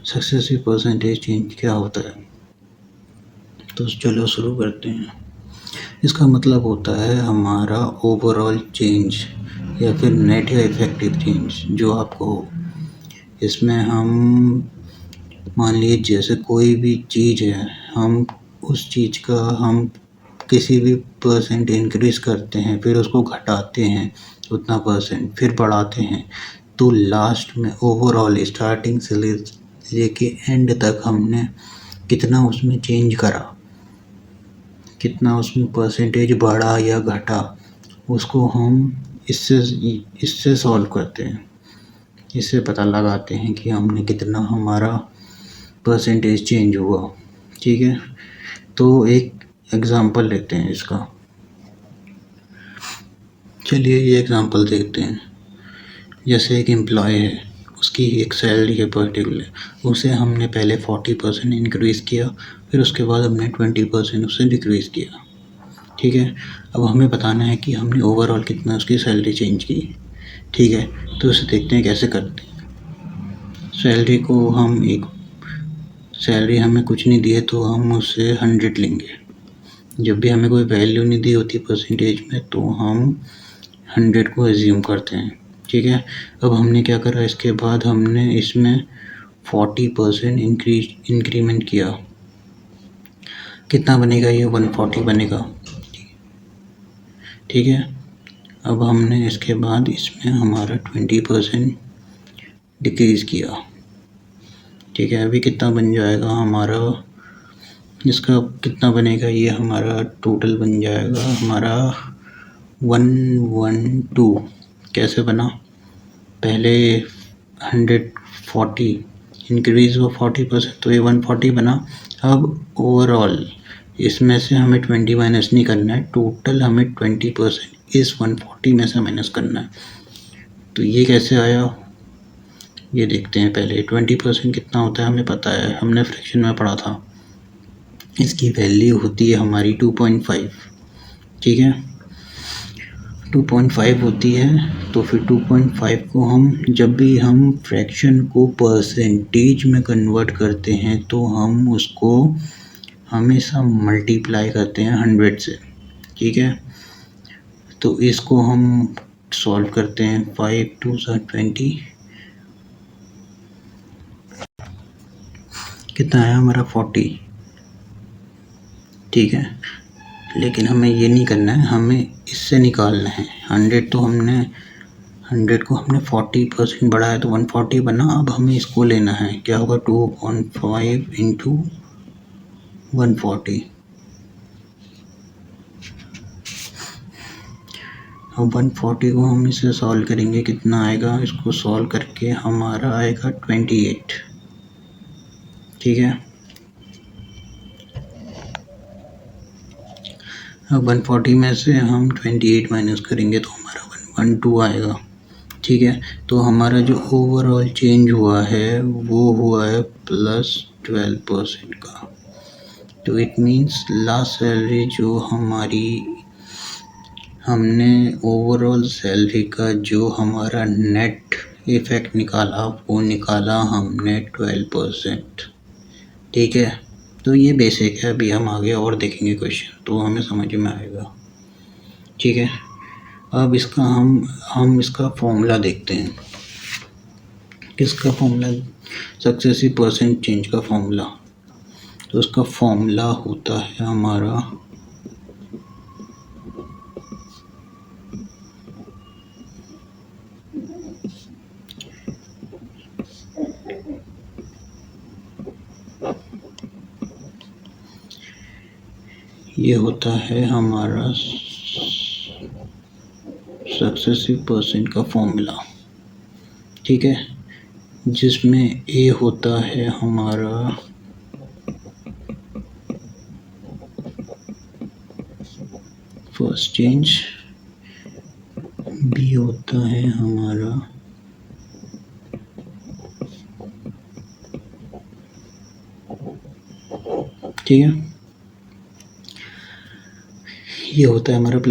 Successive percentage change क्या होता है। तो चलो शुरू करते हैं। इसका मतलब होता है हमारा ओवरऑल चेंज या फिर नेट या इफेक्टिव चेंज जो आपको हो। इसमें हम मान लीजिए जैसे कोई भी चीज़ है, हम उस चीज़ का हम किसी भी परसेंट इंक्रीज़ करते हैं, फिर उसको घटाते हैं उतना परसेंट, फिर बढ़ाते हैं, तो लास्ट में ओवरऑल स्टार्टिंग से लेके एंड तक हमने कितना उसमें चेंज करा, कितना उसमें परसेंटेज बढ़ा या घटा, उसको हम इससे सॉल्व करते हैं। इससे पता लगाते हैं कि हमने कितना हमारा परसेंटेज चेंज हुआ। ठीक है, तो एक एग्ज़ाम्पल लेते हैं इसका। चलिए ये एग्ज़ाम्पल देखते हैं। जैसे एक एम्प्लॉय है, उसकी एक सैलरी है पर्टिकुलर, उसे हमने पहले 40% इंक्रीज़ किया, फिर उसके बाद हमने 20% उसे डिक्रीज़ किया। ठीक है, अब हमें बताना है कि हमने ओवरऑल कितना उसकी सैलरी चेंज की। ठीक है, तो उसे देखते हैं कैसे करते हैं। सैलरी हमें कुछ नहीं दी है तो हम उससे 100 लेंगे। जब भी हमें कोई वैल्यू नहीं दी होती परसेंटेज में तो हम 100 को एज्यूम करते हैं। ठीक है, अब हमने क्या करा, इसके बाद हमने इसमें 40% इंक्रीमेंट किया। कितना बनेगा ये? 140 बनेगा। ठीक है, अब हमने इसके बाद इसमें हमारा 20% डिक्रीज़ किया। ठीक है, अभी कितना बन जाएगा हमारा, इसका कितना बनेगा, ये हमारा टोटल बन जाएगा हमारा 112। कैसे बना? पहले 140 इंक्रीज़ हुआ 40%, तो ये 140 बना। अब ओवरऑल इसमें से हमें 20 माइनस नहीं करना है, टोटल हमें 20% इस 140 में से माइनस करना है। तो ये कैसे आया ये देखते हैं। पहले 20% कितना होता है हमें पता है, हमने फ्रैक्शन में पढ़ा था। इसकी वैल्यू होती है हमारी 2.5। ठीक है, 2.5 होती है। तो फिर 2.5 को हम जब भी हम फ्रैक्शन को परसेंटेज में कन्वर्ट करते हैं तो हम उसको हमेशा मल्टीप्लाई करते हैं 100 से। ठीक है, तो इसको हम सॉल्व करते हैं। 5 2 20, कितना आया हमारा 40। ठीक है, लेकिन हमें ये नहीं करना है, हमें इससे निकालना है 100। तो 100 को हमने 40% बढ़ाया तो 140 बना। अब हमें इसको लेना है, क्या होगा, 2.5 इंटू 140। अब 140 को हम इसे सॉल्व करेंगे, कितना आएगा, इसको सॉल्व करके हमारा आएगा 28। ठीक है, अब 140 में से हम 28 माइनस करेंगे तो हमारा 112 आएगा। ठीक है, तो हमारा जो ओवरऑल चेंज हुआ है वो हुआ है +12% का। तो इट मीन्स लास्ट सैलरी जो हमने ओवरऑल सैलरी का जो हमारा नेट इफेक्ट निकाला वो निकाला हमने 12%। ठीक है, तो ये बेसिक है। अभी हम आगे और देखेंगे क्वेश्चन तो हमें समझ में आएगा। ठीक है, अब इसका हम इसका फॉर्मूला देखते हैं। किसका फॉर्मूला? सक्सेसिव परसेंट चेंज का फॉर्मूला। तो उसका फॉर्मूला होता है हमारा ये होता है हमारा सक्सेसिव परसेंट का फॉर्मूला। ठीक है, जिसमें ए होता है हमारा फर्स्ट चेंज, बी होता है हमारा ठीक है, ये होता है हमारा +- a +-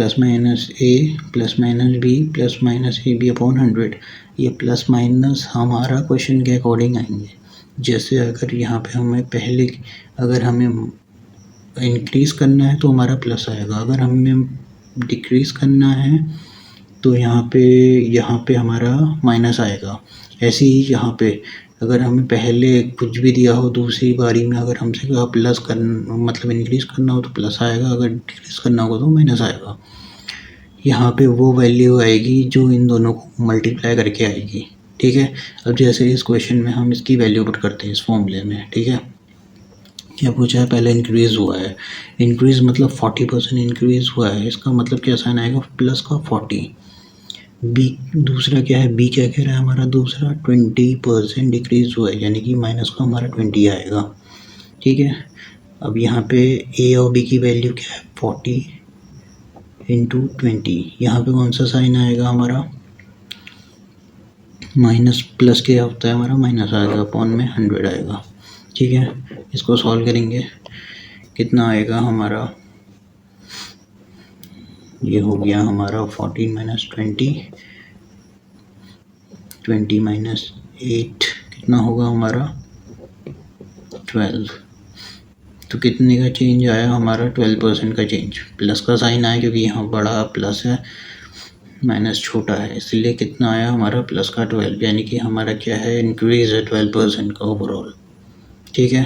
b +- ab/100। ये प्लस माइनस हमारा क्वेश्चन के अकॉर्डिंग आएंगे। जैसे अगर यहाँ पे हमें पहले अगर हमें इंक्रीज़ करना है तो हमारा प्लस आएगा, अगर हमें डिक्रीज़ करना है तो यहाँ पे हमारा माइनस आएगा। ऐसे ही यहाँ पे अगर हमें पहले कुछ भी दिया हो, दूसरी बारी में अगर हमसे कहा प्लस करना मतलब इंक्रीज़ करना हो तो प्लस आएगा, अगर डिक्रीज़ करना हो तो माइनस आएगा। यहाँ पे वो वैल्यू आएगी जो इन दोनों को मल्टीप्लाई करके आएगी, ठीक है। अब जैसे इस क्वेश्चन में हम इसकी वैल्यू पुट करते हैं इस फॉर्मूले में, ठीक है। क्या पूछा है, पहले इंक्रीज़ हुआ है, इंक्रीज़ मतलब 40% इंक्रीज़ हुआ है, इसका मतलब क्या साइन आएगा, प्लस का 40। बी दूसरा क्या है, बी क्या कह रहा है हमारा दूसरा, 20% डिक्रीज़ हुआ है, यानी कि माइनस का हमारा 20 आएगा, ठीक है। अब यहाँ पे ए और बी की वैल्यू क्या है, 40 इंटू 20, यहाँ पे कौन सा साइन आएगा हमारा, माइनस, प्लस क्या होता है हमारा माइनस आएगा, अपॉन में 100 आएगा, ठीक है। इसको सॉल्व करेंगे, कितना आएगा हमारा, ये हो गया हमारा 14 माइनस 20 माइनस 8 कितना होगा हमारा 12। तो कितने का चेंज आया हमारा, 12% का चेंज, प्लस का साइन आया क्योंकि यहाँ बड़ा प्लस है, माइनस छोटा है, इसलिए कितना आया हमारा प्लस का 12, यानी कि हमारा क्या है, इंक्रीज़ है 12% का ओवरऑल, ठीक है।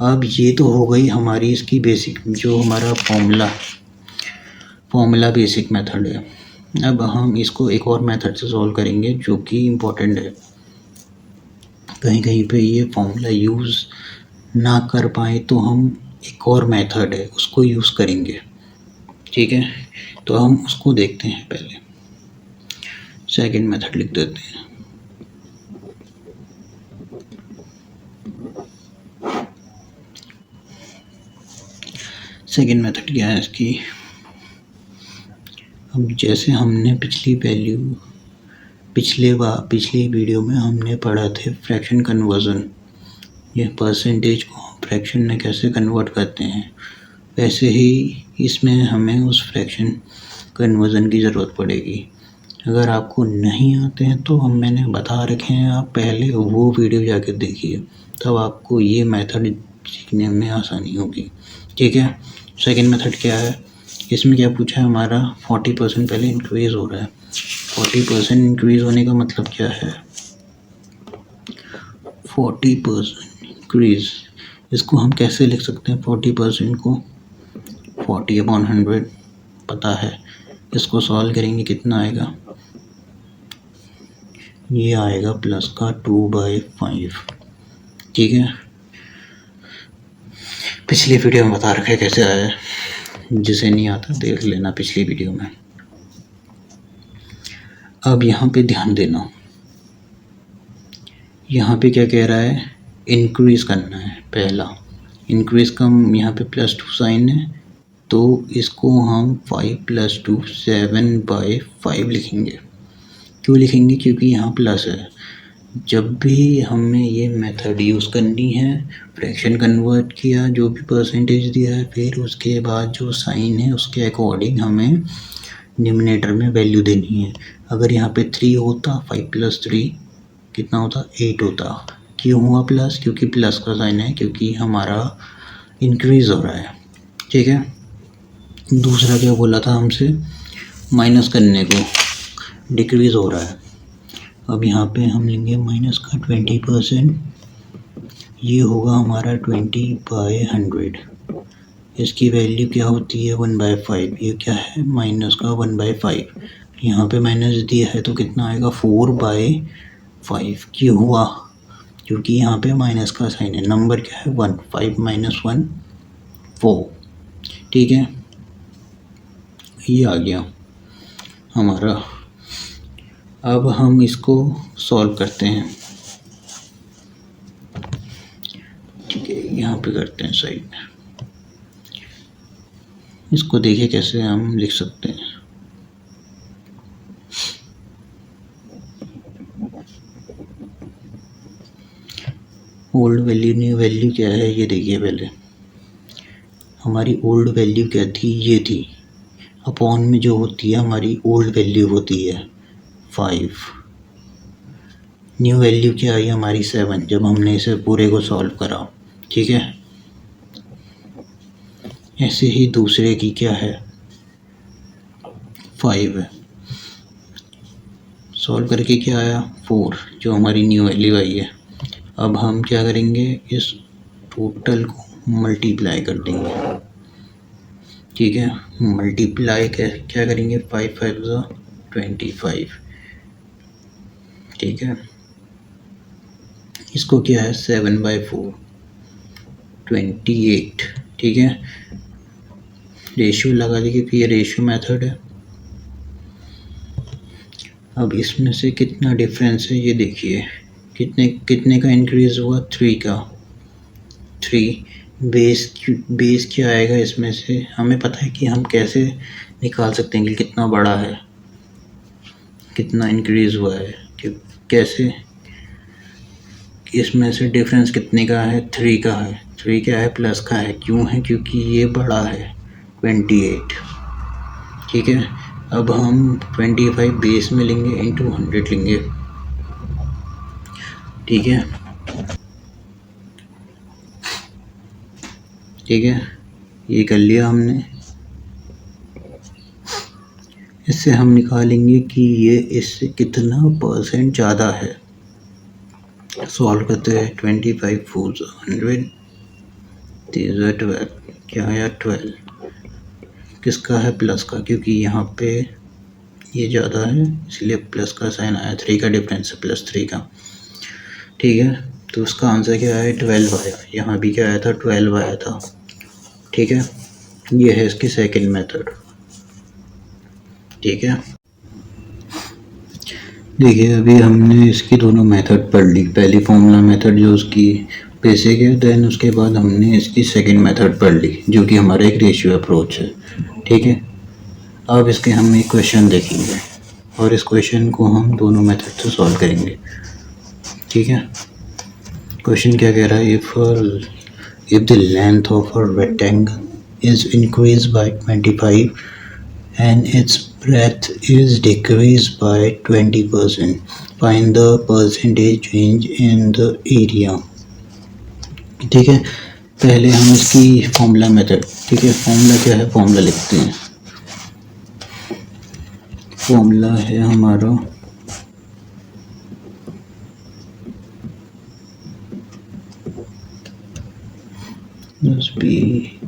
अब ये तो हो गई हमारी इसकी बेसिक जो हमारा फॉर्मूला बेसिक मेथड है। अब हम इसको एक और मेथड से सॉल्व करेंगे जो कि इम्पोर्टेंट है, कहीं कहीं पे ये फॉर्मूला यूज़ ना कर पाए तो हम एक और मेथड है उसको यूज़ करेंगे, ठीक है। तो हम उसको देखते हैं, पहले सेकंड मेथड लिख देते हैं। सेकंड मेथड क्या है इसकी, अब जैसे हमने पिछली वीडियो में हमने पढ़ा थे फ्रैक्शन कन्वर्जन, ये परसेंटेज को हम फ्रैक्शन में कैसे कन्वर्ट करते हैं, वैसे ही इसमें हमें उस फ्रैक्शन कन्वर्जन की ज़रूरत पड़ेगी। अगर आपको नहीं आते हैं तो मैंने बता रखे हैं, आप पहले वो वीडियो जाके देखिए, तब आपको ये मेथड सीखने में आसानी होगी, ठीक है। सेकंड मेथड क्या है, इसमें क्या पूछा है हमारा, 40% पहले इंक्रीज़ हो रहा है, 40% इंक्रीज़ होने का मतलब क्या है, 40% इंक्रीज़, इसको हम कैसे लिख सकते हैं 40% को, 40/100 पता है, इसको सॉल्व करेंगे कितना आएगा, ये आएगा प्लस का 2/5, ठीक है। पिछली वीडियो में बता रखा है कैसे आया है, जिसे नहीं आता देख लेना पिछली वीडियो में। अब यहाँ पे ध्यान देना, यहाँ पे क्या कह रहा है, इंक्रीज़ करना है, पहला इंक्रीज़ का यहाँ पे +2 साइन है, तो इसको हम 5 + 2 7/5 लिखेंगे। क्यों लिखेंगे, क्योंकि यहाँ प्लस है। जब भी हमें ये मेथड यूज़ करनी है, फ्रैक्शन कन्वर्ट किया, जो भी परसेंटेज दिया है, फिर उसके बाद जो साइन है उसके अकॉर्डिंग हमें डिनोमिनेटर में वैल्यू देनी है। अगर यहाँ पे 3 होता, 5 + 3 कितना होता, 8 होता। क्यों हुआ प्लस, क्योंकि प्लस का साइन है, क्योंकि हमारा इंक्रीज़ हो रहा है, ठीक है। दूसरा क्या बोला था हमसे, माइनस करने को, डिक्रीज़ हो रहा है। अब यहाँ पे हम लेंगे माइनस का 20%, ये होगा हमारा 20/100, इसकी वैल्यू क्या होती है 1/5, ये क्या है माइनस का 1/5, यहाँ पे माइनस दिया है तो कितना आएगा 4/5। क्यों हुआ, क्योंकि यहाँ पे माइनस का साइन है, नंबर क्या है 1, 5 - 1 4, ठीक है। ये आ गया हमारा। अब हम इसको सॉल्व करते हैं, ठीक है, यहाँ पे करते हैं साइड में, इसको देखिए कैसे हम लिख सकते हैं। ओल्ड वैल्यू न्यू वैल्यू क्या है ये देखिए, पहले हमारी ओल्ड वैल्यू क्या थी, ये थी, अपॉन में जो होती है हमारी ओल्ड वैल्यू होती है 5, न्यू वैल्यू क्या आई हमारी 7 जब हमने इसे पूरे को सॉल्व करा, ठीक है। ऐसे ही दूसरे की क्या है 5 है, सॉल्व करके क्या आया 4 जो हमारी न्यू वैल्यू आई है। अब हम क्या करेंगे इस टोटल को मल्टीप्लाई कर देंगे, ठीक है। मल्टीप्लाई क्या करेंगे 5 5 25, ठीक है। इसको क्या है 7/4 28, ठीक है। रेशियो लगा दी क्योंकि ये रेशियो मेथड है। अब इसमें से कितना डिफरेंस है ये देखिए, कितने कितने का इंक्रीज़ हुआ 3 का। 3 बेस क्या आएगा इसमें से, हमें पता है कि हम कैसे निकाल सकते हैं कि कितना बड़ा है, कितना इंक्रीज़ हुआ है, कि कैसे इसमें से डिफरेंस कितने का है 3 का है। 3 क्या है प्लस का है, क्यों है क्योंकि ये बड़ा है 28, ठीक है। अब हम 25 बेस में लेंगे इंटू 100 लेंगे, ठीक है। ठीक है, ये कर लिया हमने। इससे हम निकालेंगे कि ये इससे कितना परसेंट ज़्यादा है। सॉल्व करते हैं 25 4 100 12 क्या आया 12, किसका है प्लस का, क्योंकि यहाँ पे ये ज़्यादा है इसलिए प्लस का साइन आया। 3 का डिफरेंस है +3 का, ठीक है। तो उसका आंसर क्या आया 12 आया। यहाँ भी क्या आया था 12 आया था, ठीक है। ये है इसकी सेकंड मेथड, ठीक है। देखिए अभी हमने इसकी दोनों मेथड पढ़ ली। पहली फॉर्मूला मेथड जो उसकी बेसिक है, देन उसके बाद हमने इसकी सेकंड मेथड पढ़ ली जो कि हमारा एक रेशियो अप्रोच है, ठीक है। अब इसके हम एक क्वेश्चन देखेंगे और इस क्वेश्चन को हम दोनों मेथड से सॉल्व करेंगे, ठीक है। क्वेश्चन क्या कह रहा है, if the length of a rectangle is increase bye 25 and its breadth is decreased by 20%. Find the percentage change in the area. ठीक है, पहले हम इसकी फॉर्मूला मेथड, ठीक है। फॉर्मूला क्या है, फॉर्मूला लिखते हैं। फॉर्मूला है हमारा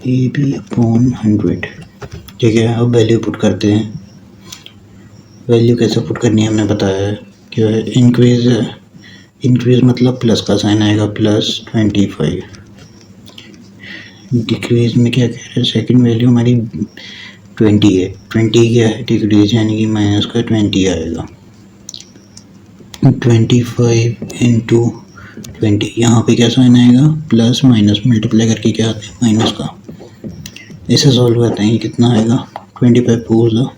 AB/100, ठीक है। अब वैल्यू पुट करते हैं। वैल्यू कैसे पुट करनी है हमने बताया है, क्या है इंक्रीज मतलब प्लस का साइन आएगा +25। डिक्रीज में क्या कह रहे हैं, सेकंड वैल्यू हमारी 20 है। 20 क्या है डिक्रीज, यानी कि माइनस का 20 आएगा। 25 इंटू 20, यहाँ पे क्या साइन आएगा प्लस माइनस मल्टीप्लाई करके क्या आते हैं माइनस का। इसे सॉल्व करते हैं, कितना आएगा 25 4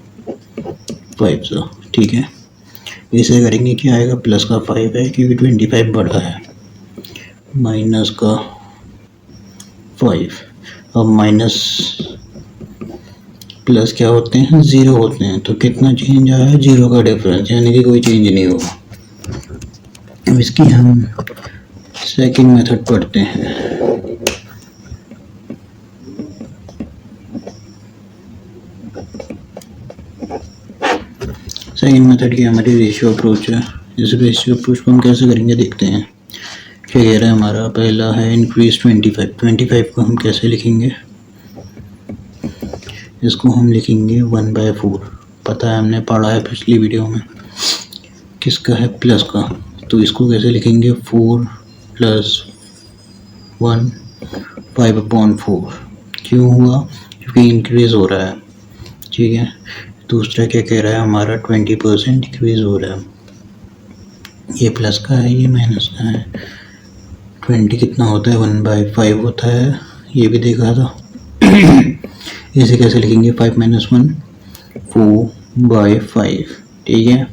5, ठीक है। इसे करेंगे क्या आएगा प्लस का 5 है क्योंकि 25 बड़ा है, माइनस का 5। अब माइनस प्लस क्या होते हैं 0 होते हैं, तो कितना चेंज आया 0 का डिफरेंस, यानी कि कोई चेंज नहीं होगा। अब इसकी हम सेकंड मेथड पढ़ते हैं। सेकंड मेथड की हमारी रेशियो अप्रोच है। इस रेशियो अप्रोच को हम कैसे करेंगे देखते हैं। क्या कह रहा है हमारा, पहला है इंक्रीज 25 को हम कैसे लिखेंगे, इसको हम लिखेंगे 1/4। पता है हमने पढ़ा है पिछली वीडियो में, किसका है प्लस का, तो इसको कैसे लिखेंगे 4 + 1 5/4। क्यों हुआ, क्योंकि इंक्रीज हो रहा है, ठीक है। दूसरा क्या कह रहा है हमारा 20% इंक्रीज हो रहा है। ये प्लस का है, ये माइनस का है। 20 कितना होता है 1/5 होता है, ये भी देखा था। इसे कैसे लिखेंगे 5 - 1 4/5, ठीक है।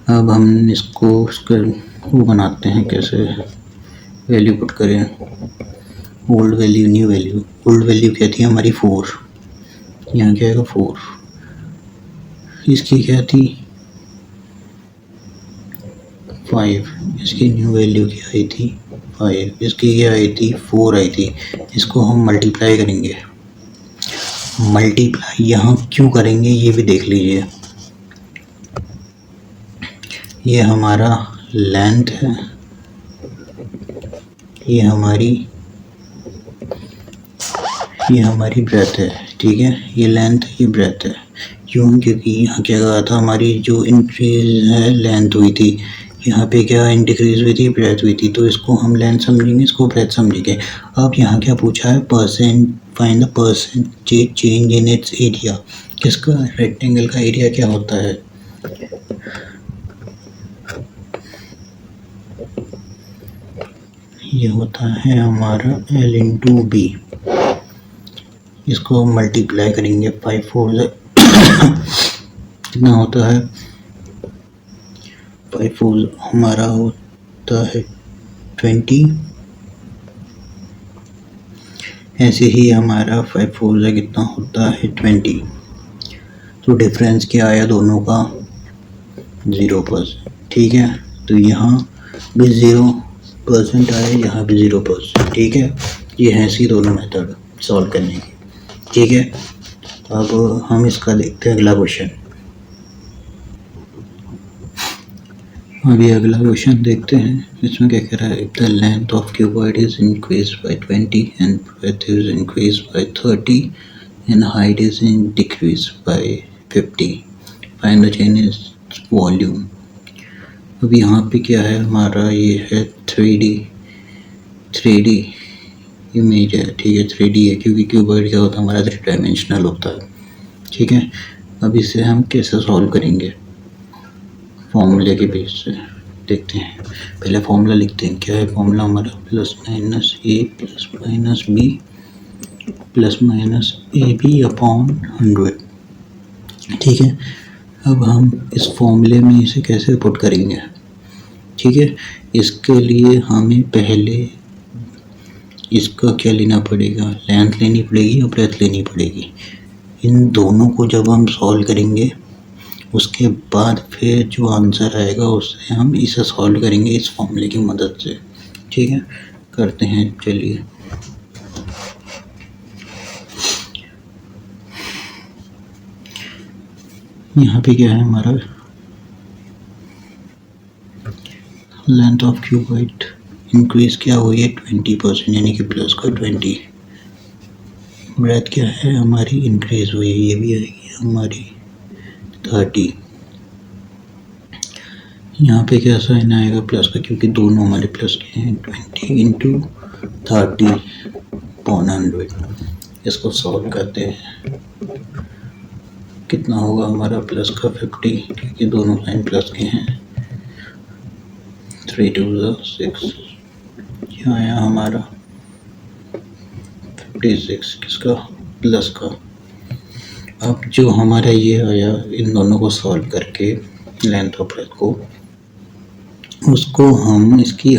अब हम इसको वो बनाते हैं, कैसे वैल्यू पुट करें। Old value new value, old value क्या थी हमारी 4, यहाँ क्या आएगा 4। इसकी क्या थी 5, इसकी न्यू वैल्यू क्या आई थी 5, इसकी क्या आई थी 4 आई थी। इसको हम मल्टीप्लाई करेंगे। मल्टीप्लाई यहाँ क्यों करेंगे ये भी देख लीजिए। ये हमारा लेंथ है, ये हमारी ब्रेथ है, ठीक है। ये लेंथ ये ब्रेथ है। क्यों? क्योंकि यहाँ क्या कहा था, हमारी जो इंक्रीज है लेंथ हुई थी, यहाँ पे क्या इंक्रीज हुई थी ब्रेथ हुई थी। तो इसको हम लेंथ समझेंगे, इसको ब्रेथ समझेंगे। अब यहाँ क्या पूछा है, find the percentage change in it's area. किसका? रेक्टेंगल का एरिया क्या होता है? ये होता है हमारा L इंटू बी। इसको मल्टीप्लाई करेंगे 5 4 कितना होता है 5 4 हमारा होता है 20। ऐसे ही हमारा 5 4 कितना होता है 20। तो डिफरेंस क्या आया दोनों का 0%, ठीक है। तो यहाँ भी 0% आया, यहाँ भी 0%, ठीक है। ये है ऐसी दोनों मेथड सॉल्व करने की, ठीक है। अब हम इसका देखते हैं अगला क्वेश्चन। अभी अगला क्वेश्चन देखते हैं। इसमें क्या कह रहा है, the length of cuboid is increase by 20 and breadth is increase by 30 and height is decrease by 50, find the change in volume. अब यहाँ पे क्या है हमारा, ये है 3D इमेज है, ठीक है। 3D है क्योंकि क्यूबॉइड क्या होता है हमारा 3 डायमेंशनल होता है, ठीक है। अब इसे हम कैसे सॉल्व करेंगे, फॉर्मूले के बेस से देखते हैं। पहले फॉर्मूला लिखते हैं। क्या है फॉर्मूला हमारा, plus minus A plus minus B plus minus A B upon 100, ठीक है। अब हम इस फॉर्मूले में इसे कैसे पुट करेंगे, ठीक है। इसके लिए हमें पहले इसका क्या लेना पड़ेगा, लेंथ लेनी पड़ेगी और ब्रेथ लेनी पड़ेगी। इन दोनों को जब हम सॉल्व करेंगे उसके बाद फिर जो आंसर आएगा उससे हम इसे सॉल्व करेंगे इस फॉर्मूले की मदद से, ठीक है। करते हैं, चलिए। यहाँ पे क्या है हमारा, लेंथ ऑफ क्यूबॉइड इंक्रीज क्या हुई है 20%, यानी कि प्लस का 20। ब्रेथ क्या है हमारी इंक्रीज हुई है, ये भी आएगी हमारी 30। यहाँ पे क्या साइन आएगा प्लस का, क्योंकि दोनों हमारे प्लस के हैं। 20 इंटू 30/100। इसको सॉल्व करते हैं, कितना होगा हमारा प्लस का 50, क्योंकि दोनों साइन प्लस के हैं। 3 2 6, यहाँ आया हमारा 56 किसका, प्लस का। अब जो हमारा ये आया, इन दोनों को सॉल्व करके लेंथ ऑफ ब्रेथ को, उसको हम इसकी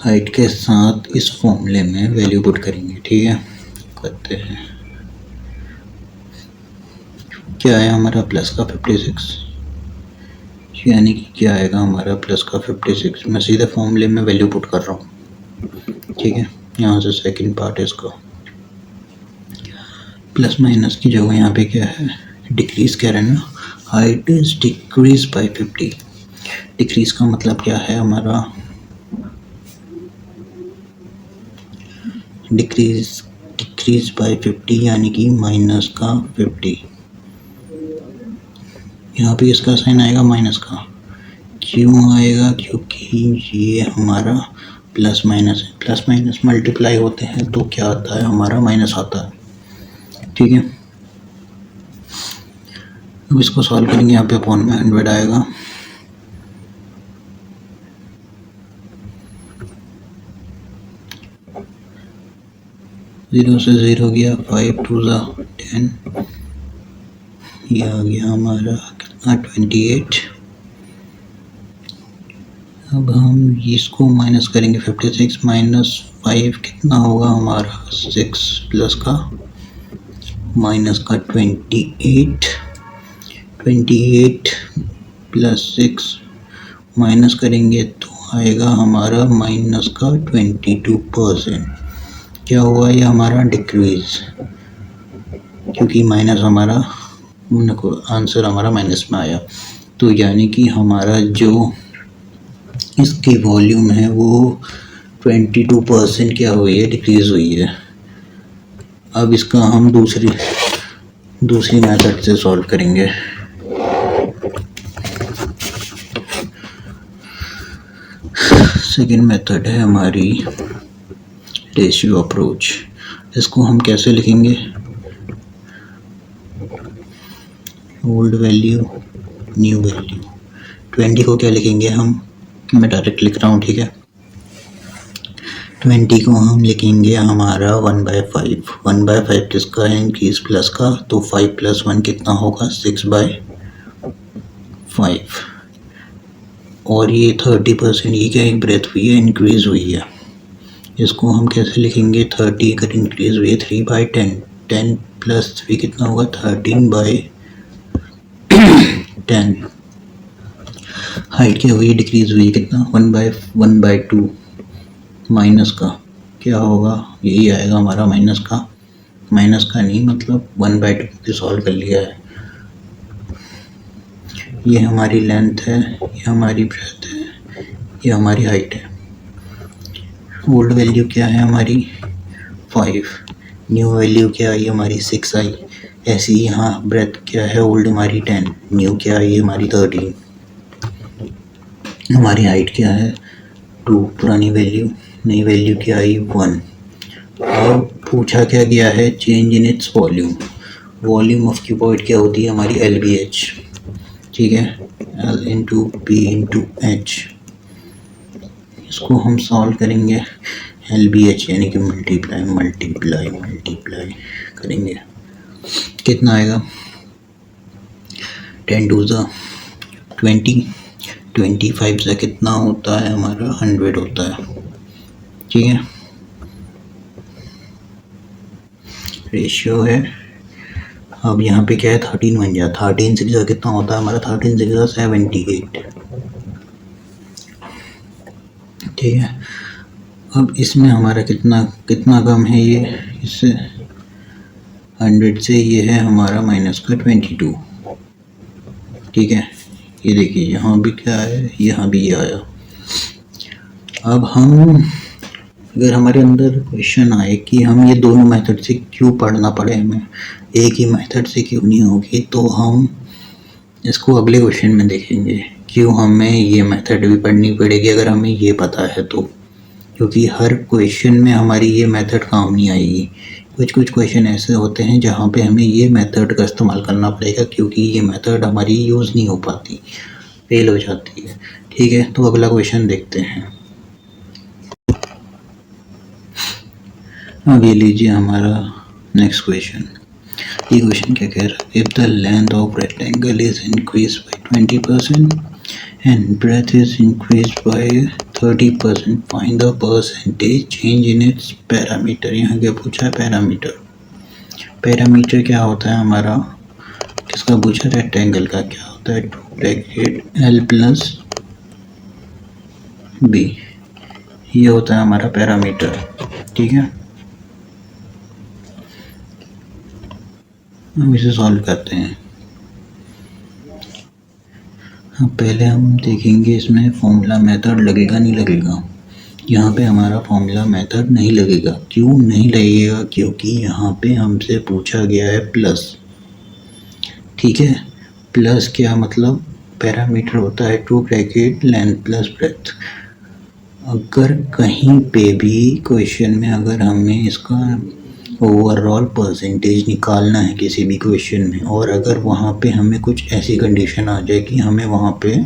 हाइट के साथ इस फॉर्मूले में वैल्यू पुट करेंगे, ठीक है। करते हैं। क्या आया हमारा प्लस का 56, यानी कि क्या आएगा हमारा प्लस का 56। मैं सीधे फॉर्मूले में वैल्यू पुट कर रहा हूँ, ठीक है। यहाँ से सेकंड पार्ट है इसका, प्लस माइनस की जगह यहाँ पे क्या है डिक्रीज कह रहे हैं ना, height is decrease by 50। Decrease का मतलब क्या है हमारा, डिक्रीज बाय 50 यानी कि माइनस का 50। यहाँ पे इसका साइन आएगा माइनस का, क्यों आएगा, क्योंकि ये हमारा प्लस माइनस है। प्लस माइनस मल्टीप्लाई होते हैं तो क्या आता है हमारा माइनस आता है, ठीक है। अब इसको सॉल्व करेंगे, यहाँ पे अपॉन में 100 आएगा। जीरो से 0 गया, 5 2 10, ये आ गया हमारा कितना 28। अब हम इसको माइनस करेंगे, 56 माइनस 5 कितना होगा हमारा 6 प्लस का माइनस का 28 +6 माइनस करेंगे तो आएगा हमारा माइनस का 22%। क्या हुआ, ये हमारा डिक्रीज, क्योंकि माइनस हमारा आंसर हमारा माइनस में आया। तो यानी कि हमारा जो इसकी वॉल्यूम है वो 22% क्या हुई है, डिक्रीज हुई है। अब इसका हम दूसरी मेथड से सॉल्व करेंगे। सेकेंड मेथड है हमारी रेशियो अप्रोच। इसको हम कैसे लिखेंगे, ओल्ड वैल्यू न्यू वैल्यू। 20 को क्या लिखेंगे हम, मैं डायरेक्ट लिख रहा हूँ, ठीक है। 20 को हम लिखेंगे हमारा 1/5। 1/5 किसका है, इंक्रीज प्लस का, तो 5 + 1 कितना होगा, 6/5। और ये 30% ये क्या एक ब्रेथ हुई है, इंक्रीज हुई है। इसको हम कैसे लिखेंगे, 30 अगर इंक्रीज हुई है 3/10, 10 + 3 कितना होगा, 13/10। हाइट क्या हुई, डिक्रीज हुई है, कितना, 1/2 माइनस का क्या होगा, यही आएगा हमारा माइनस का नहीं, मतलब 1/2 की सॉल्व कर लिया है। ये हमारी लेंथ है, ये हमारी ब्रेथ है, ये हमारी हाइट है। ओल्ड वैल्यू क्या है हमारी 5, न्यू वैल्यू क्या आई हमारी 6 आई। ऐसे ही यहाँ ब्रेथ क्या है, ओल्ड हमारी 10, न्यू क्या आई हमारी 13, हमारी हाइट क्या है 2, पुरानी वैल्यू, नई वैल्यू क्या आई 1। और पूछा क्या गया है, change in its volume. Volume of cuboid क्या होती है हमारी, LBH, ठीक है, L × B × H। इसको हम सॉल्व करेंगे, LBH यानी कि मल्टीप्लाई करेंगे, कितना आएगा, 10 × 2 = 20, 25 से कितना होता है हमारा 100 होता है, ठीक है। रेशियो है, अब यहाँ पे क्या है 13 बन गया, 13 से कितना होता है हमारा, 13 से 78, ठीक है। अब इसमें हमारा कितना कम है, ये इससे 100 से ये है हमारा -22, ठीक है। ये देखिए यहाँ भी क्या है, यहाँ भी ये आया। अब हम अगर हमारे अंदर क्वेश्चन आए कि हम ये दोनों मेथड से क्यों पढ़ना पड़े, हमें एक ही मेथड से क्यों नहीं होगी, तो हम इसको अगले क्वेश्चन में देखेंगे क्यों हमें ये मेथड भी पढ़नी पड़ेगी अगर हमें ये पता है तो। क्योंकि हर क्वेश्चन में हमारी ये मेथड काम नहीं आएगी। कुछ क्वेश्चन ऐसे होते हैं जहाँ पे हमें ये मेथड का इस्तेमाल करना पड़ेगा, क्योंकि ये मेथड हमारी यूज़ नहीं हो पाती, फेल हो जाती है, ठीक है। तो अगला क्वेश्चन देखते हैं। अब ये लीजिए हमारा नेक्स्ट क्वेश्चन। ये क्वेश्चन क्या कह रहा है, if the length of rectangle is increase by 20% and breadth is increase by 30%, find the percentage change in its parameter. यहाँ क्या पूछा है, पैरामीटर क्या होता है हमारा, किसका पूछा, रेक्टेंगल का। क्या होता है, 2 L + B, ये होता है हमारा पैरामीटर, ठीक है। हम इसे सॉल्व करते हैं। पहले हम देखेंगे इसमें फॉर्मूला मेथड लगेगा नहीं लगेगा। यहाँ पे हमारा फॉर्मूला मेथड नहीं लगेगा। क्यों नहीं लगेगा, क्योंकि यहाँ पे हमसे पूछा गया है प्लस, ठीक है। प्लस क्या मतलब, पैरामीटर होता है 2 लेंथ + ब्रेथ। अगर कहीं पे भी क्वेश्चन में अगर हमें इसका ओवरऑल परसेंटेज निकालना है किसी भी क्वेश्चन में, और अगर वहाँ पे हमें कुछ ऐसी कंडीशन आ जाए कि हमें वहाँ पे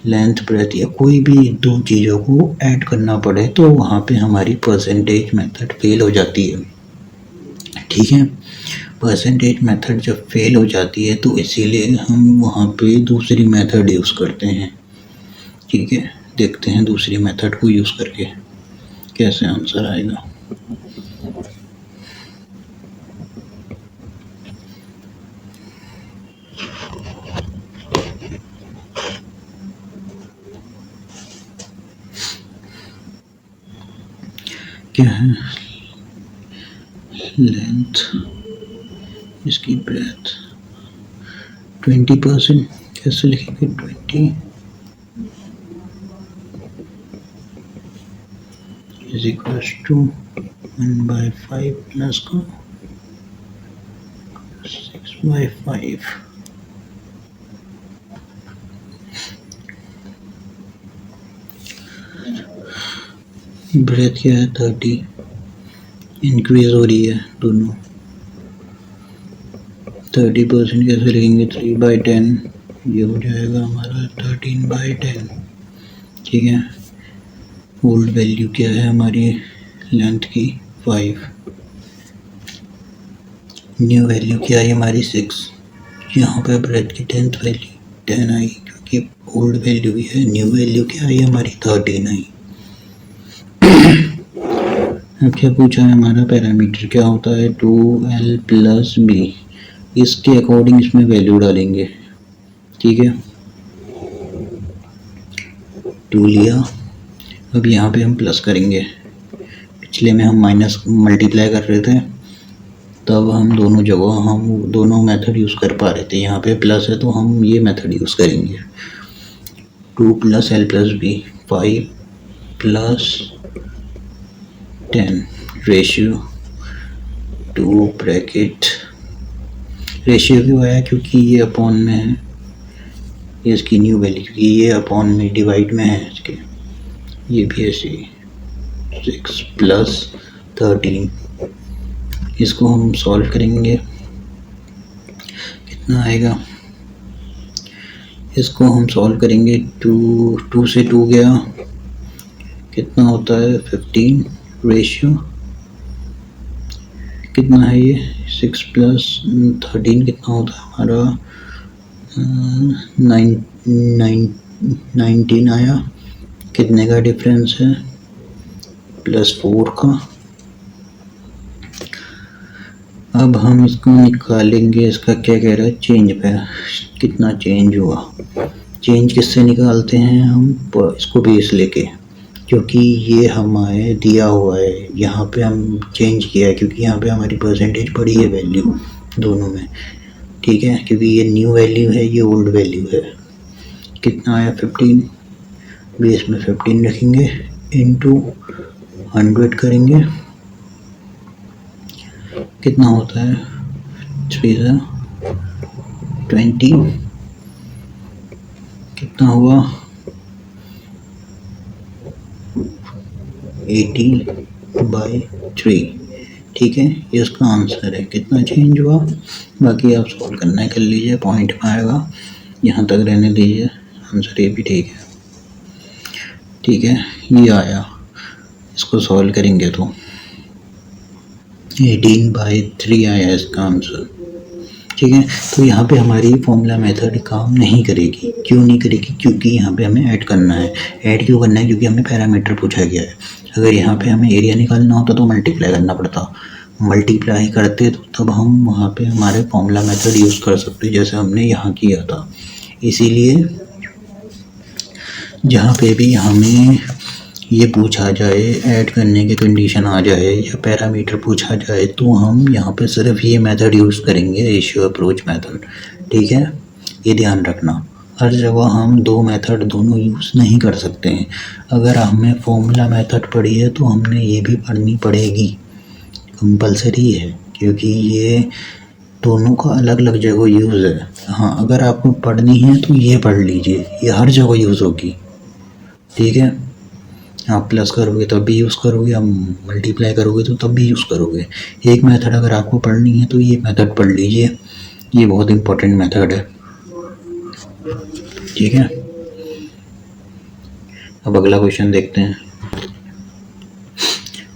लेंथ ब्रेथ या कोई भी दो चीज़ों को ऐड करना पड़े, तो वहाँ पे हमारी परसेंटेज मेथड फेल हो जाती है, ठीक है। परसेंटेज मेथड जब फेल हो जाती है तो इसीलिए हम वहाँ पे दूसरी मेथड यूज़ करते हैं, ठीक है। देखते हैं दूसरी मेथड को यूज़ करके कैसे आंसर आएगा। क्या है, लेंथ, इसकी ब्रेथ 20%, कैसे लिखेंगे 20 इज इक्वल टू 1/5 प्लस का 6/5। ब्रेथ क्या है 30, इंक्रीज हो रही है दोनों। 30% कैसे लिखेंगे 3/10, ये हो जाएगा हमारा 13/10। ठीक है, ओल्ड वैल्यू क्या है हमारी लेंथ की 5, न्यू वैल्यू क्या है हमारी 6। यहाँ पे ब्रेथ की 10th वैल्यू 10 आई क्योंकि ओल्ड वैल्यू भी है, न्यू वैल्यू क्या आई हमारी 13 आई। अब क्या पूछा है हमारा पैरामीटर क्या होता है 2l प्लस बी, इसके अकॉर्डिंग इसमें वैल्यू डालेंगे। ठीक है, 2 लिया, अब यहाँ पे हम प्लस करेंगे। पिछले में हम माइनस मल्टीप्लाई कर रहे थे, तब हम दोनों जगह हम दोनों मेथड यूज़ कर पा रहे थे। यहाँ पे प्लस है तो हम ये मेथड यूज़ करेंगे। 2 plus L plus B 5 plus 10 ratio 2 bracket, ratio क्यों आया क्योंकि ये अपॉन में है, ये इसकी न्यू वैल्यू क्योंकि ये अपॉन में डिवाइड में है इसके, ये भी ऐसे 6 प्लस 13। इसको हम सॉल्व करेंगे, कितना आएगा, इसको हम सॉल्व करेंगे 2 से 2 गया, कितना होता है 15 रेशियो कितना है ये 6 प्लस 13 कितना होता है हमारा 19 आया। कितने का डिफरेंस है +4 का। अब हम इसको निकालेंगे, इसका क्या कह रहा है चेंज पे, कितना चेंज हुआ। चेंज किससे निकालते हैं हम, इसको बेस लेके, क्योंकि ये हमारे दिया हुआ है। यहाँ पे हम चेंज किया है क्योंकि यहाँ पे हमारी परसेंटेज पड़ी है वैल्यू दोनों में। ठीक है, क्योंकि ये न्यू वैल्यू है, ये ओल्ड वैल्यू है। कितना आया 15, बेस में 15 रखेंगे, इनटू 100 करेंगे, कितना होता है 3 20, कितना हुआ 80/3। ठीक है, ये उसका आंसर है। कितना चेंज हुआ बाकी आप सॉल्व करना है, कर लीजिए, पॉइंट में आएगा, यहाँ तक रहने दीजिए, आंसर ये भी ठीक है। ठीक है, ये आया, इसको सॉल्व करेंगे तो 18/3 आया इसका आंसर। ठीक है, तो यहाँ पे हमारी फॉर्मूला मेथड काम नहीं करेगी। क्यों नहीं करेगी, क्योंकि यहाँ पे हमें ऐड करना है। ऐड क्यों करना है, क्योंकि हमें पैरामीटर पूछा गया है। अगर यहाँ पे हमें एरिया निकालना होता तो मल्टीप्लाई करना पड़ता, मल्टीप्लाई करते तो तब हम वहाँ पे हमारे फॉर्मूला मेथड यूज़ कर सकते जैसे हमने यहाँ किया था। इसीलिए जहाँ पे भी हमें ये पूछा जाए, ऐड करने की कंडीशन आ जाए या पैरामीटर पूछा जाए, तो हम यहाँ पे सिर्फ ये मेथड यूज़ करेंगे, रेशियो अप्रोच मेथड। ठीक है, ये ध्यान रखना, हर जगह हम दो मेथड दोनों यूज़ नहीं कर सकते हैं। अगर हमें फॉर्मूला मेथड पढ़ी है तो हमने ये भी पढ़नी पड़ेगी, कंपलसरी है, क्योंकि ये दोनों का अलग अलग जगह यूज़ है। हाँ, अगर आपको पढ़नी है तो ये पढ़ लीजिए, ये हर जगह यूज़ होगी। ठीक है, आप प्लस करोगे तब भी यूज़ करोगे, आप मल्टीप्लाई करोगे तो तब भी यूज़ करोगे। एक मेथड अगर आपको पढ़नी है तो ये मेथड पढ़ लीजिए, ये बहुत इम्पोर्टेंट मेथड है। ठीक है, अब अगला क्वेश्चन देखते हैं।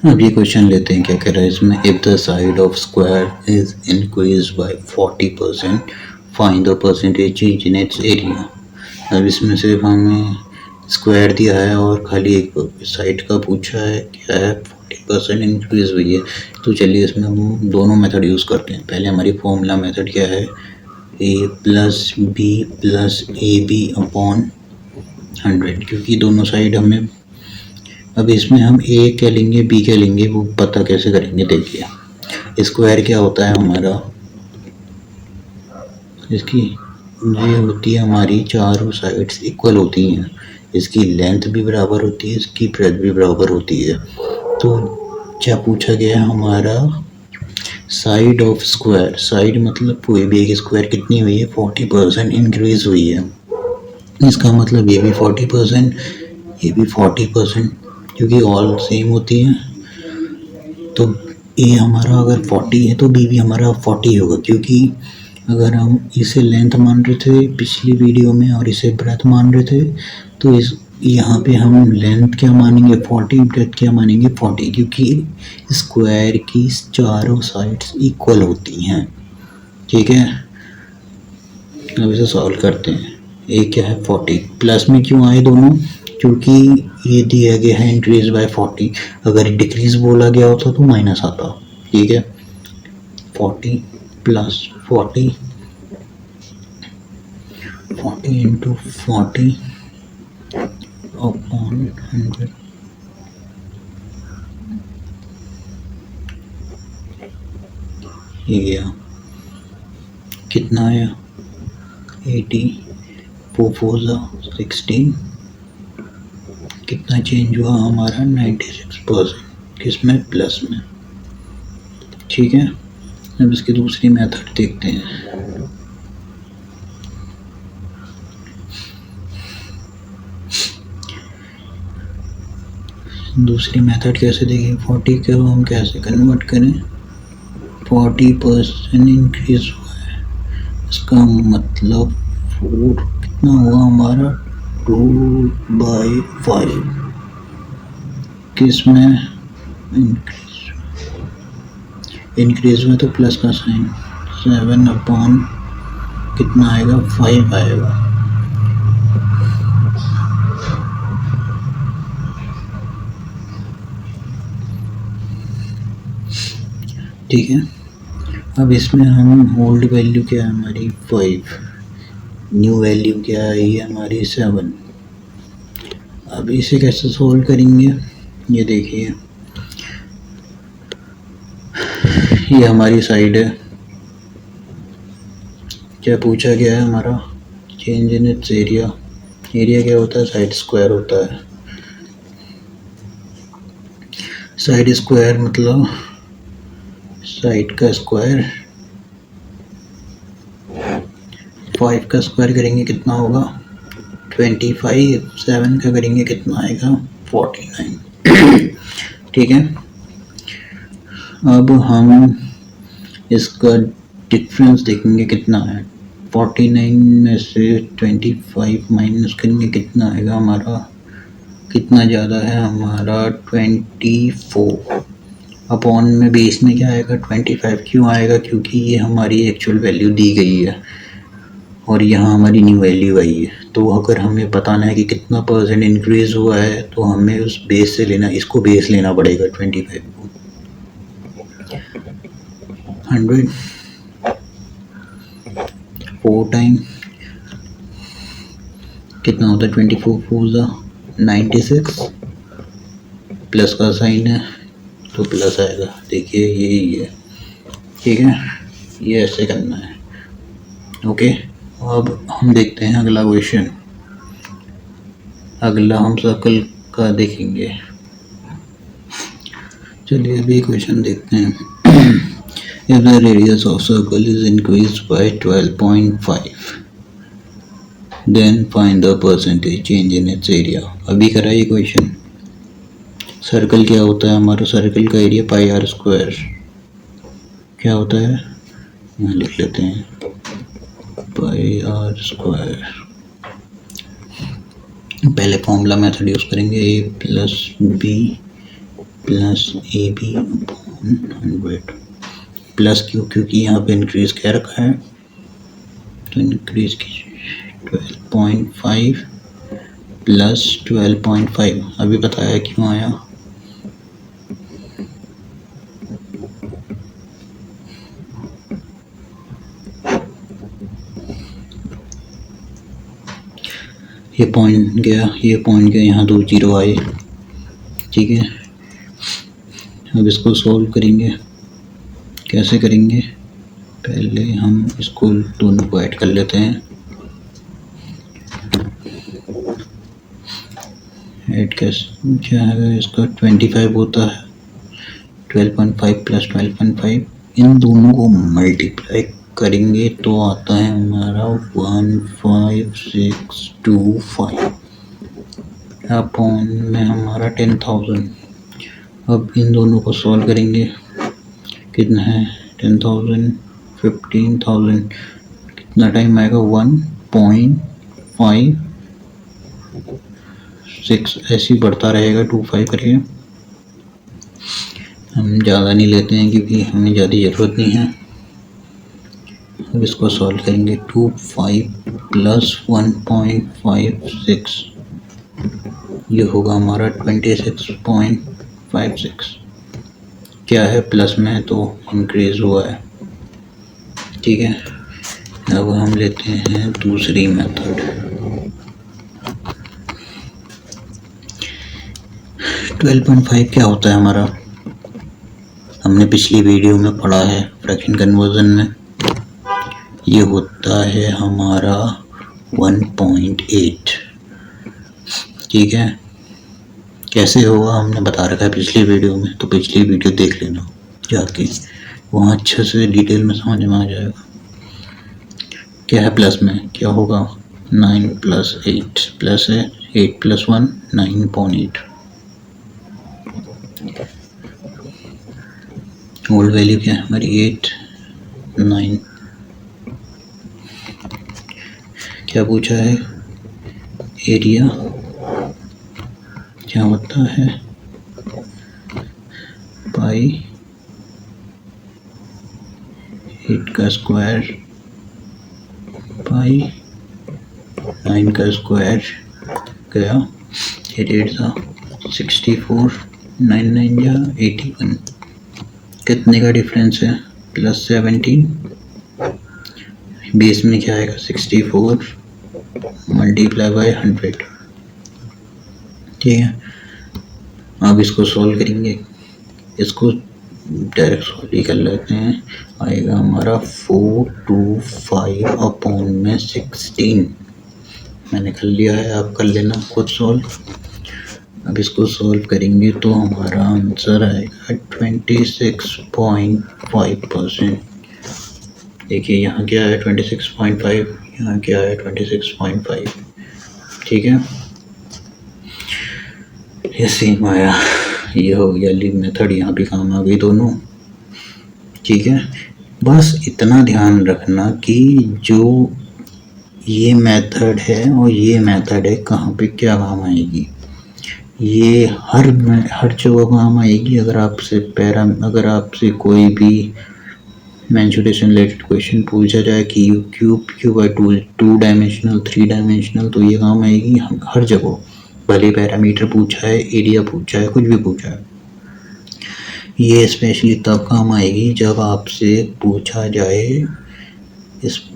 अब ये क्वेश्चन लेते हैं, क्या कह रहा है इसमें, if the side of square is increase bye 40% find the percentage change in it's area. अब इसमें सिर्फ हमें स्क्वायर दिया है और खाली एक साइड का पूछा है, क्या है 40% इंक्रीज हुई है। तो चलिए इसमें हम दोनों मेथड यूज़ करते हैं। पहले हमारी फॉर्मूला मेथड क्या है, a plus B plus A B upon 100, क्योंकि दोनों साइड हमें अब इसमें हम ए क्या लेंगे बी क्या लेंगे वो पता कैसे करेंगे। देखिए स्क्वायर क्या होता है हमारा, इसकी ये होती है हमारी चारों साइड्स इक्वल होती हैं, इसकी लेंथ भी बराबर होती है, इसकी ब्रेथ भी बराबर होती है। तो क्या पूछा गया है हमारा साइड ऑफ स्क्वायर, साइड मतलब कोई भी एक स्क्वायर कितनी हुई है 40% इंक्रीज हुई है। इसका मतलब ये भी 40%, ये भी 40%, क्योंकि ऑल सेम होती हैं। तो ए हमारा अगर 40 है तो बी भी हमारा 40 होगा, क्योंकि अगर हम इसे लेंथ मान रहे थे पिछली वीडियो में और इसे ब्रेथ मान रहे थे, तो इस यहाँ पे हम लेंथ क्या मानेंगे 40, ब्रेथ क्या मानेंगे 40, क्योंकि स्क्वायर की चारों साइड्स इक्वल होती हैं। ठीक है, अब इसे सॉल्व करते हैं। ए क्या है 40, प्लस में क्यों आए दोनों, क्योंकि ये दिया गया है इंक्रीज बाय 40, अगर डिक्रीज बोला गया होता तो माइनस आता। ठीक है, 40 प्लस 40, 40 इंटू 40 अपॉन 100, ये गया कितना आया 80, 4 4 16, कितना चेंज हुआ हमारा 96%, किसमें प्लस में। ठीक है, अब इसकी दूसरी मेथड देखते हैं। दूसरी मेथड कैसे देखें, 40 को हम कैसे कन्वर्ट करें, 40% इंक्रीज हुआ है, इसका मतलब 4 कितना हुआ हमारा 2/5, किस में इंक्रीज में तो प्लस का साइन, 7 अपॉन कितना आएगा 5 आएगा। ठीक है, अब इसमें हम ओल्ड वैल्यू क्या है हमारी 5, न्यू वैल्यू क्या है ये हमारी 7। अब इसे कैसे सोल्व करेंगे, ये देखिए ये हमारी साइड है, क्या पूछा गया है हमारा change in it's area, area क्या होता है साइड स्क्वायर होता है। साइड स्क्वायर मतलब साइड का स्क्वायर, 5 का स्क्वायर करेंगे कितना होगा 25, 7 का करेंगे कितना आएगा 49। ठीक है, अब हम इसका डिफरेंस देखेंगे कितना है, 49 में से 25 माइनस करेंगे कितना आएगा हमारा, कितना ज़्यादा है हमारा 24, अपॉन में बेस में क्या आएगा 25, क्यों आएगा क्योंकि ये हमारी एक्चुअल वैल्यू दी गई है और यहाँ हमारी न्यू वैल्यू आई है। तो अगर हमें बताना है कि कितना परसेंट इंक्रीज हुआ है तो हमें उस बेस से लेना, इसको बेस लेना पड़ेगा 25 को, 100 4 टाइम कितना होता है 24 4 96, प्लस का साइन है तो प्लस आएगा, देखिए यही है। ठीक है, ये ऐसे करना है। ओके, अब हम देखते हैं अगला क्वेश्चन, अगला हम सर्कल का देखेंगे। चलिए अभी क्वेश्चन देखते हैं। If the radius of circle is increased by 12.5 then find the percentage change in its area। अभी करा ये क्वेश्चन। सर्कल क्या होता है हमारा, सर्कल का एरिया पाई आर स्क्वायर क्या होता है, यहाँ लिख लेते हैं पाई आर स्क्वायर। पहले फॉर्मूला मेथड यूज करेंगे, A plus B plus A B upon 100, plus क्यों, क्योंकि यहाँ पे इंक्रीज क्या रखा है तो इंक्रीज कीजिए 12.5 प्लस 12.5, अभी बताया क्यों आया, ये पॉइंट गया, ये पॉइंट गया, यहाँ 2 जीरो आए, ठीक है, अब इसको सॉल्व करेंगे। कैसे करेंगे, पहले हम इसको दोनों को ऐड कर लेते हैं। ऐड कैसे क्या है इसका, 25 होता है, 12.5 प्लस 12.5, इन दोनों को मल्टीप्लाई करेंगे तो आता है हमारा 15625 अपॉन में हमारा 10,000। अब इन दोनों को सॉल्व करेंगे, कितना है 10,000 15,000, कितना टाइम आएगा 1.56, ऐसे ही बढ़ता रहेगा 25 करके। हम ज़्यादा नहीं लेते हैं क्योंकि हमें ज़्यादा ज़रूरत नहीं है। अब इसको सॉल्व करेंगे, 25 प्लस 1.56 ये होगा हमारा 26.56। क्या है प्लस में तो इंक्रीज हुआ है, ठीक है। अब हम लेते हैं दूसरी मेथड। 12.5 क्या होता है हमारा, हमने पिछली वीडियो में पढ़ा है फ्रैक्शन कन्वर्जन में, ये होता है हमारा 1.8, ठीक है। कैसे होगा हमने बता रखा है पिछली वीडियो में, तो पिछली वीडियो देख लेना जाके, वहाँ अच्छे से डिटेल में समझ में आ जाएगा। क्या है प्लस में, क्या होगा 9 प्लस 8 प्लस है 8 प्लस 1 9.8, ओल्ड वैल्यू क्या है हमारी 8 9। क्या पूछा है, एरिया क्या होता है पाई 8 का स्क्वायर पाई 9 का स्क्वायर गया, 8 था 64 9 9 या 81, कितने का डिफरेंस है प्लस 17, बेस में क्या आएगा 64 मल्टीप्लाई बाय 100, ठीक है। अब इसको सॉल्व करेंगे, इसको डायरेक्ट सॉल्व ही कर लेते हैं, आएगा हमारा 425 अपॉन में 16, मैंने कर लिया है, आप कर लेना खुद सॉल्व। अब इसको सॉल्व करेंगे तो हमारा आंसर आएगा 26.5%। देखिए यहाँ क्या है 26.5, यहाँ क्या है 26.5, ठीक है। ये सेम आया, ये हो गया लीव मेथड, यहाँ भी काम आ गई दोनों, ठीक है। बस इतना ध्यान रखना कि जो ये मेथड है और ये मेथड है कहाँ पे क्या काम आएगी, ये हर जगह काम आएगी। अगर आपसे कोई भी मेंसुरेशन रिलेटेड क्वेश्चन पूछा जाए कि क्यू बाय 2 डायमेंशनल 3 डायमेंशनल, तो ये काम आएगी हर जगह, भले पैरामीटर पूछा है, एरिया पूछा है, कुछ भी पूछा है। ये स्पेशली तब काम आएगी जब आपसे पूछा जाए,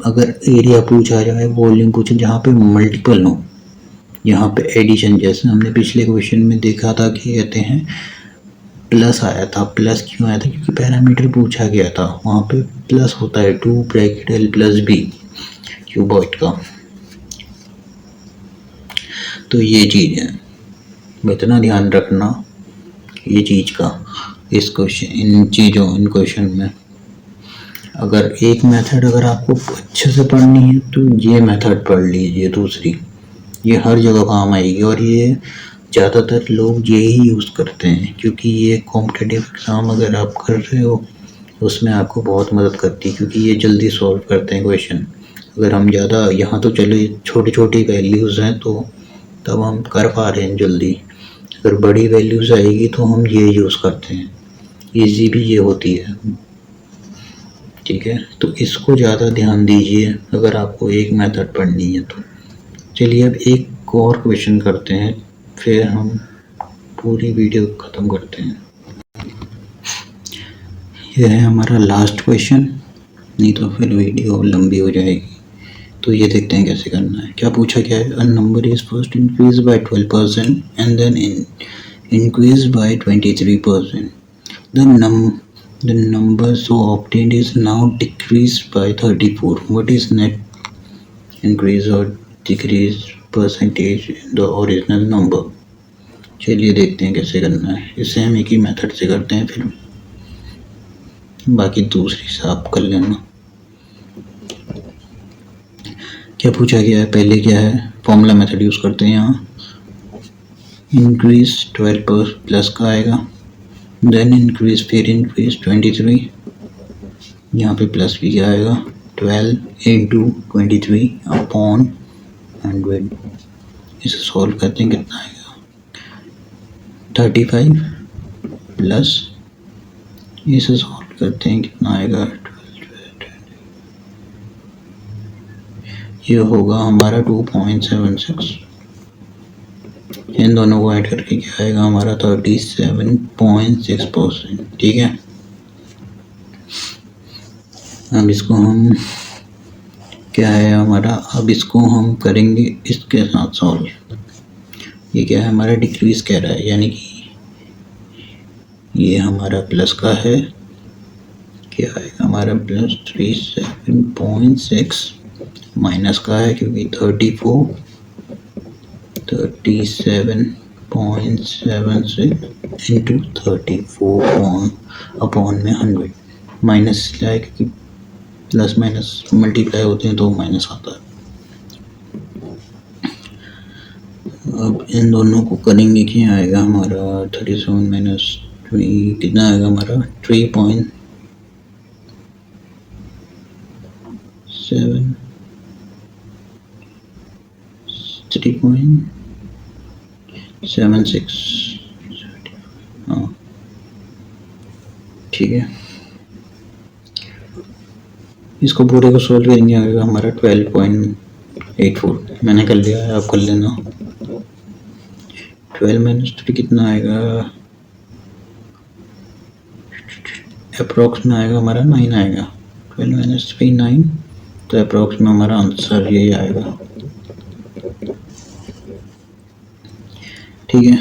अगर एरिया पूछा जाए, वॉल्यूम पूछे, जहाँ पे मल्टीपल हो, यहाँ पे एडिशन, जैसे हमने पिछले क्वेश्चन में देखा था कि कहते हैं प्लस आया था। प्लस क्यों आया था, क्योंकि पैरामीटर पूछा गया था, वहाँ पे प्लस होता है 2 bracket L plus B cuboid का। तो ये चीज़ है, इतना ध्यान रखना ये चीज़ का, इस क्वेश्चन इन क्वेश्चन में। अगर एक मेथड अगर आपको अच्छे से पढ़नी है तो ये मेथड पढ़ लीजिए, दूसरी ये हर जगह काम आएगी, और ये ज़्यादातर लोग यही यूज़ करते हैं, क्योंकि ये कॉम्पिटिटिव एग्ज़ाम अगर आप कर रहे हो उसमें आपको बहुत मदद करती है, क्योंकि ये जल्दी सॉल्व करते हैं क्वेश्चन। अगर हम ज़्यादा, यहाँ तो चलो छोटी छोटी वैल्यूज़ हैं तो तब हम कर पा रहे हैं जल्दी, अगर बड़ी वैल्यूज़ आएगी तो हम ये यूज़ करते हैं, ईजी भी ये होती है, ठीक है। तो इसको ज़्यादा ध्यान दीजिए अगर आपको एक मेथड पढ़नी है तो। चलिए अब एक और क्वेश्चन करते हैं, फिर हम पूरी वीडियो ख़त्म करते हैं। यह है हमारा लास्ट क्वेश्चन, नहीं तो फिर वीडियो लंबी हो जाएगी। तो ये देखते हैं कैसे करना है। क्या पूछा गया है, a number is first increase by 12% and then increased by 23%. The number so obtained is now decreased by 34. What is net increase or decrease percentage in the original number? चलिए देखते हैं कैसे करना है. इसे हम एक ही मेथड से करते हैं, फिर बाकी दूसरी से आप कर लेना. क्या पूछा गया है? पहले क्या है, फॉर्मूला मेथड यूज़ करते हैं. यहाँ इंक्रीज 12 प्लस का आएगा, देन इंक्रीज, फिर इंक्रीज 23, यहाँ पे प्लस भी क्या आएगा, 12 इंटू 23 अपॉन 100. इसे सॉल्व करते हैं, कितना आएगा, 35 प्लस, इसे सॉल्व करते हैं, कितना आएगा, 12, ये होगा हमारा 2.76. इन दोनों को ऐड करके क्या आएगा हमारा 37.6%. ठीक है. अब इसको हम क्या है हमारा, अब इसको हम करेंगे इसके साथ सॉल्व. ये क्या है हमारा डिक्रीज कह रहा है, यानी कि ये हमारा प्लस का है, क्या आएगा हमारा प्लस 37.6, माइनस का है क्योंकि 37.76 इंटू 34 अपॉन में 100. माइनस क्या है क्योंकि प्लस माइनस मल्टीप्लाई होते हैं तो माइनस आता है. अब इन दोनों को करेंगे, क्या आएगा हमारा 37 माइनस 3, कितना आएगा हमारा 3.76. हाँ ठीक है. इसको पूरे को सॉल्व करेंगे, आएगा हमारा 12.84. मैंने कर लिया है, आप कर लेना. 12 माइनस 3 कितना आएगा, अप्रॉक्स में आएगा हमारा 9 आएगा. 12 माइनस 3 9, तो अप्रॉक्स में हमारा आंसर यही आएगा. ठीक है,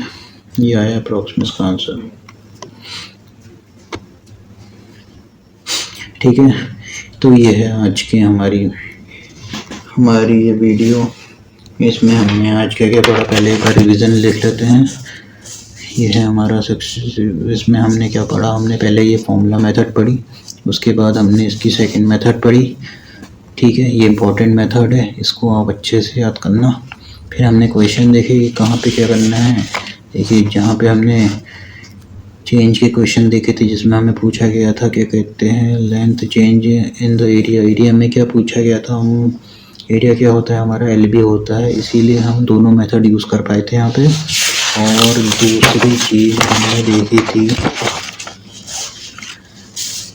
ये आया अप्रॉक्स में इसका आंसर. ठीक है, तो ये है आज की हमारी ये वीडियो. इसमें हमने आज क्या क्या पढ़ा, पहले एक बार रिवीजन लिख लेते हैं. ये है हमारा इसमें हमने क्या पढ़ा, हमने पहले ये फॉर्मूला मेथड पढ़ी, उसके बाद हमने इसकी सेकंड मेथड पढ़ी. ठीक है, ये इम्पोर्टेंट मेथड है, इसको आप अच्छे से याद करना. फिर हमने क्वेश्चन देखे कि कहाँ पे क्या करना है. देखिए जहाँ पे हमने चेंज के क्वेश्चन देखे थे, जिसमें हमें पूछा गया था क्या कहते हैं, length change in the area. Area में क्या पूछा गया था, हम एरिया क्या होता है हमारा, LB होता है, इसीलिए हम दोनों मेथड यूज़ कर पाए थे यहाँ पे. और दूसरी चीज़ हमने देखी थी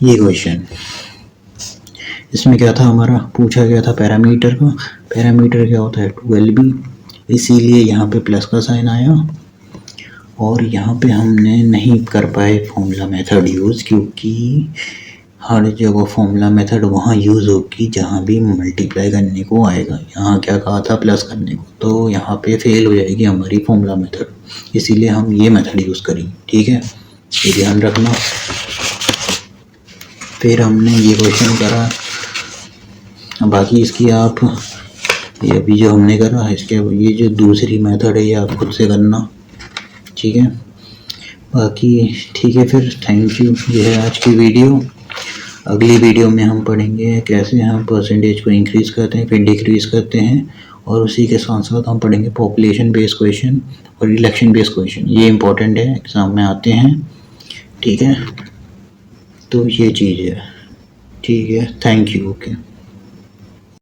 ये क्वेश्चन, इसमें क्या था हमारा, पूछा गया था पैरामीटर का. पैरामीटर क्या होता है 2LB, इसीलिए यहाँ पे प्लस का साइन आया. और यहाँ पे हमने नहीं कर पाए फॉर्मूला मेथड यूज़, क्योंकि हर जगह फॉर्मूला मेथड वहाँ यूज़ होगी जहाँ भी मल्टीप्लाई करने को आएगा. यहाँ क्या कहा था, प्लस करने को, तो यहाँ पे फेल हो जाएगी हमारी फॉर्मूला मेथड, इसीलिए हम ये मेथड यूज़ करेंगे. ठीक है, ये ध्यान रखना. फिर हमने ये क्वेश्चन करा, बाकी इसकी आप ये अभी जो हमने करा है, इसके ये जो दूसरी मेथड है ये आप खुद से करना. ठीक है, बाकी ठीक है, फिर थैंक यू. ये है आज की वीडियो. अगली वीडियो में हम पढ़ेंगे कैसे हम परसेंटेज को इंक्रीज़ करते हैं, फिर डिक्रीज़ करते हैं, और उसी के साथ साथ हम पढ़ेंगे पॉपुलेशन बेस्ड क्वेश्चन और इलेक्शन बेस्ड क्वेश्चन. ये इंपॉर्टेंट है, एग्ज़ाम में आते हैं. ठीक है, तो ये चीज़ है. ठीक है, थैंक यू. ओके.